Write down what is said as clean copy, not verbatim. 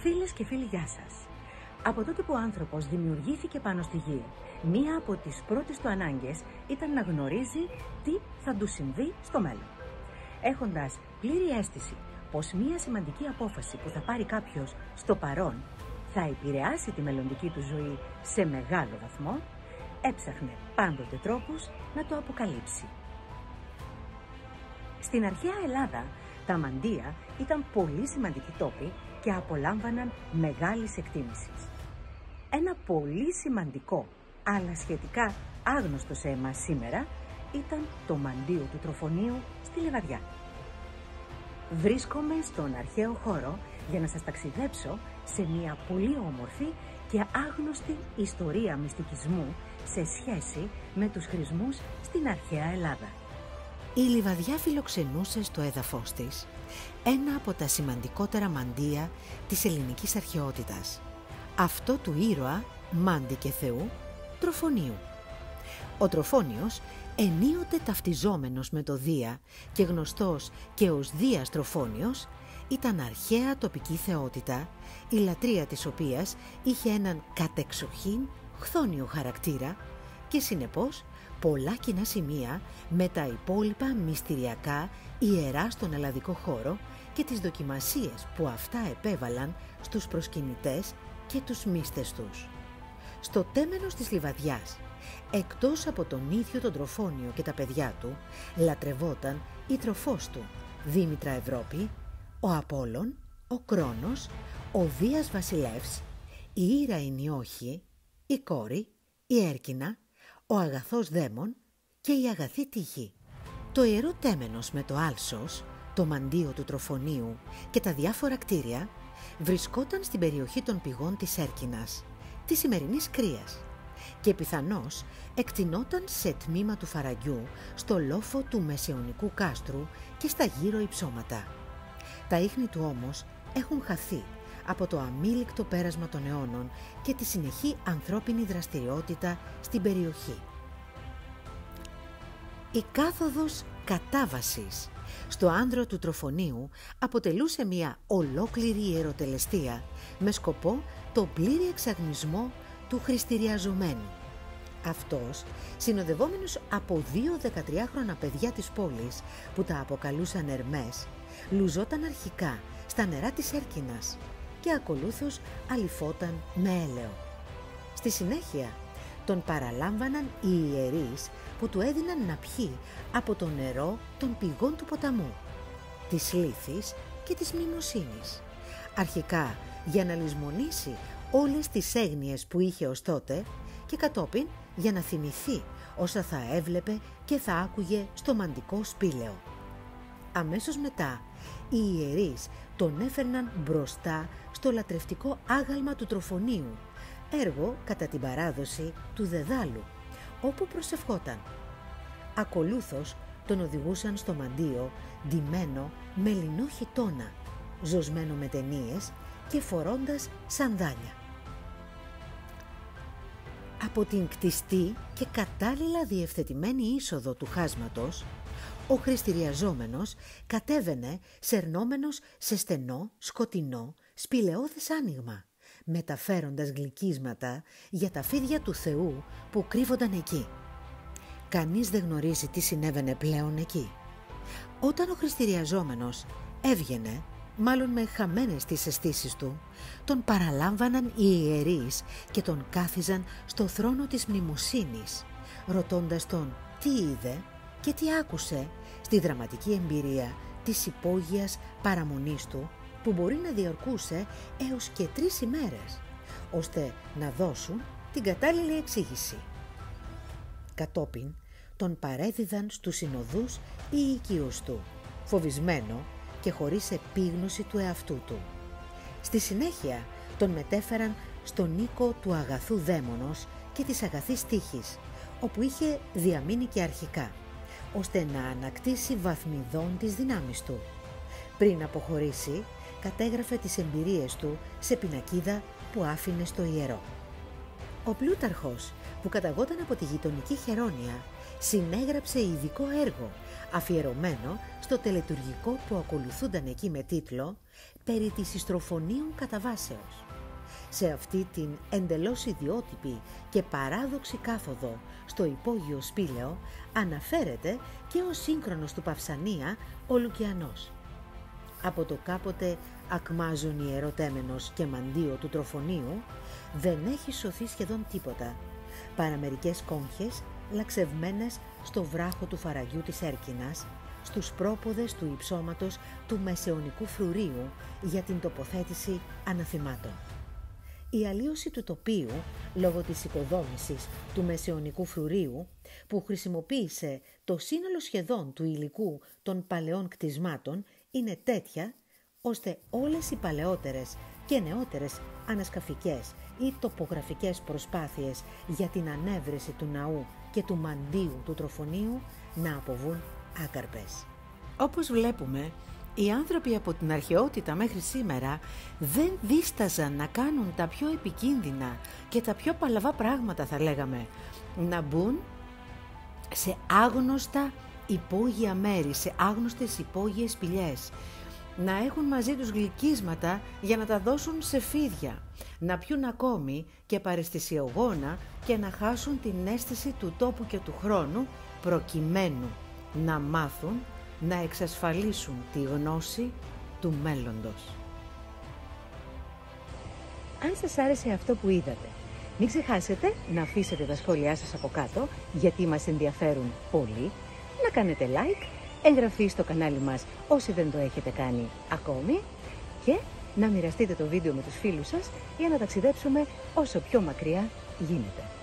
Φίλες και φίλοι, γεια σας. Από τότε που ο άνθρωπος δημιουργήθηκε πάνω στη γη, μία από τις πρώτες του ανάγκες ήταν να γνωρίζει τι θα του συμβεί στο μέλλον. Έχοντας πλήρη αίσθηση πως μία σημαντική απόφαση που θα πάρει κάποιος στο παρόν θα επηρεάσει τη μελλοντική του ζωή σε μεγάλο βαθμό, έψαχνε πάντοτε τρόπους να το αποκαλύψει. Στην αρχαία Ελλάδα, τα μαντεία ήταν πολύ σημαντικοί τόποι και απολάμβαναν μεγάλης εκτίμησης. Ένα πολύ σημαντικό, αλλά σχετικά άγνωστο σε εμάς σήμερα, ήταν το μαντίο του Τροφονίου στη Λιβαδιά. Βρίσκομαι στον αρχαίο χώρο για να σας ταξιδέψω σε μια πολύ όμορφη και άγνωστη ιστορία μυστικισμού σε σχέση με τους χρησμούς στην αρχαία Ελλάδα. Η Λιβαδιά φιλοξενούσε στο έδαφος της ένα από τα σημαντικότερα μαντεία της ελληνικής αρχαιότητας, αυτό του ήρωα, μάντη και θεού, Τροφονίου. Ο Τροφόνιος, ενίοτε ταυτιζόμενος με το Δία και γνωστός και ως Δίας Τροφόνιος, ήταν αρχαία τοπική θεότητα, η λατρεία της οποίας είχε έναν κατεξοχήν χθόνιο χαρακτήρα και συνεπώς πολλά κοινά σημεία με τα υπόλοιπα μυστηριακά ιερά στον ελλαδικό χώρο και τις δοκιμασίες που αυτά επέβαλαν στους προσκυνητές και τους μύστες τους. Στο τέμενος της Λιβαδιάς, εκτός από τον ίδιο τον Τροφόνιο και τα παιδιά του, λατρευόταν η τροφός του, Δήμητρα Ευρώπη, ο Απόλλων, ο Κρόνος, ο Δίας Βασιλεύς, η Ήρα η Νιώχη, η Κόρη, η Έρκινα, ο αγαθός Δαίμων και η αγαθή Τύχη. Το ιερό τέμενος με το άλσος, το μαντίο του Τροφονίου και τα διάφορα κτίρια βρισκόταν στην περιοχή των πηγών της Έρκινας, της σημερινής Κρίας, και πιθανώς εκτινόταν σε τμήμα του Φαραγγιού στο λόφο του Μεσαιωνικού κάστρου και στα γύρω υψώματα. Τα ίχνη του όμως έχουν χαθεί από το αμήλικτο πέρασμα των αιώνων και τη συνεχή ανθρώπινη δραστηριότητα στην περιοχή. Η κάθοδος κατάβασης στο άνδρο του Τροφονίου αποτελούσε μια ολόκληρη ιεροτελεστία με σκοπό το πλήρη εξαγνισμό του χριστηριαζομένου. Αυτός, συνοδευόμενος από 2 13χρονα παιδιά της πόλης που τα αποκαλούσαν Ερμές, λουζόταν αρχικά στα νερά της Έρκινας και ακολούθως αλιφόταν με έλαιο. Στη συνέχεια τον παραλάμβαναν οι ιερείς που του έδιναν να πιει από το νερό των πηγών του ποταμού, της λύθης και της μνημοσύνης, αρχικά για να λησμονήσει όλες τις έγνοιες που είχε ως τότε και κατόπιν για να θυμηθεί όσα θα έβλεπε και θα άκουγε στο μαντικό σπήλαιο. Αμέσως μετά οι ιερείς τον έφερναν μπροστά στο λατρευτικό άγαλμα του Τροφονίου, έργο κατά την παράδοση του δεδάλου, όπου προσευχόταν. Ακολούθως τον οδηγούσαν στο μαντίο ντυμένο με λινό χιτώνα, ζωσμένο με ταινίες και φορώντας σανδάλια. Από την κτιστή και κατάλληλα διευθετημένη είσοδο του χάσματος, ο χριστηριαζόμενος κατέβαινε σερνόμενος σε στενό, σκοτεινό, σπηλαιώδες άνοιγμα, μεταφέροντας γλυκίσματα για τα φίδια του Θεού που κρύβονταν εκεί. Κανείς δεν γνωρίζει τι συνέβαινε πλέον εκεί. Όταν ο χριστηριαζόμενος έβγαινε, μάλλον με χαμένες τις αισθήσεις του, τον παραλάμβαναν οι ιερείς και τον κάθιζαν στο θρόνο της μνημοσύνης, ρωτώντας τον τι είδε και τι άκουσε στη δραματική εμπειρία της υπόγειας παραμονής του, που μπορεί να διαρκούσε έως και 3 ημέρες, ώστε να δώσουν την κατάλληλη εξήγηση. Κατόπιν τον παρέδιδαν στους συνοδούς ή οικείους του, φοβισμένο και χωρίς επίγνωση του εαυτού του. Στη συνέχεια τον μετέφεραν στον οίκο του αγαθού Δαίμονος και της αγαθής Τύχης, όπου είχε διαμείνει και αρχικά, ώστε να ανακτήσει βαθμιδών τις δυνάμεις του. Πριν αποχωρήσει, κατέγραφε τις εμπειρίες του σε πινακίδα που άφηνε στο ιερό. Ο Πλούταρχος, που καταγόταν από τη γειτονική Χερόνια, συνέγραψε ειδικό έργο αφιερωμένο στο τελετουργικό που ακολουθούνταν εκεί με τίτλο «Περί της Ιστροφωνίων κατά βάσεως». Σε αυτή την εντελώς ιδιότυπη και παράδοξη κάθοδο στο υπόγειο Σπήλαιο αναφέρεται και ο σύγχρονος του Παυσανία ο Λουκιανός. Από το κάποτε ακμάζον ιεροτέμενος και μαντίο του Τροφονίου δεν έχει σωθεί σχεδόν τίποτα, παρά μερικές κόγχες λαξευμένες στο βράχο του φαραγιού της Έρκινας, στους πρόποδες του υψώματος του μεσαιωνικού φρουρίου για την τοποθέτηση αναθυμάτων. Η αλλίωση του τοπίου, λόγω της οικοδόμησης του μεσαιωνικού φρουρίου, που χρησιμοποίησε το σύνολο σχεδόν του υλικού των παλαιών κτισμάτων, είναι τέτοια, ώστε όλες οι παλαιότερες και νεότερες ανασκαφικές ή τοπογραφικές προσπάθειες για την ανέβρεση του ναού και του μαντίου του Τροφονίου να αποβούν άκαρπες. Όπως βλέπουμε, οι άνθρωποι από την αρχαιότητα μέχρι σήμερα δεν δίσταζαν να κάνουν τα πιο επικίνδυνα και τα πιο παλαβά πράγματα, θα λέγαμε, να μπουν σε άγνωστα υπόγεια μέρη, σε άγνωστες υπόγειες σπηλιές, να έχουν μαζί τους γλυκίσματα για να τα δώσουν σε φίδια, να πιούν ακόμη και παραισθησιογόνα και να χάσουν την αίσθηση του τόπου και του χρόνου, προκειμένου να μάθουν να εξασφαλίσουν τη γνώση του μέλλοντος. Αν σας άρεσε αυτό που είδατε, μην ξεχάσετε να αφήσετε τα σχόλιά σας από κάτω, γιατί μας ενδιαφέρουν πολύ, να κάνετε like, εγγραφή στο κανάλι μας όσοι δεν το έχετε κάνει ακόμη και να μοιραστείτε το βίντεο με τους φίλους σας για να ταξιδέψουμε όσο πιο μακριά γίνεται.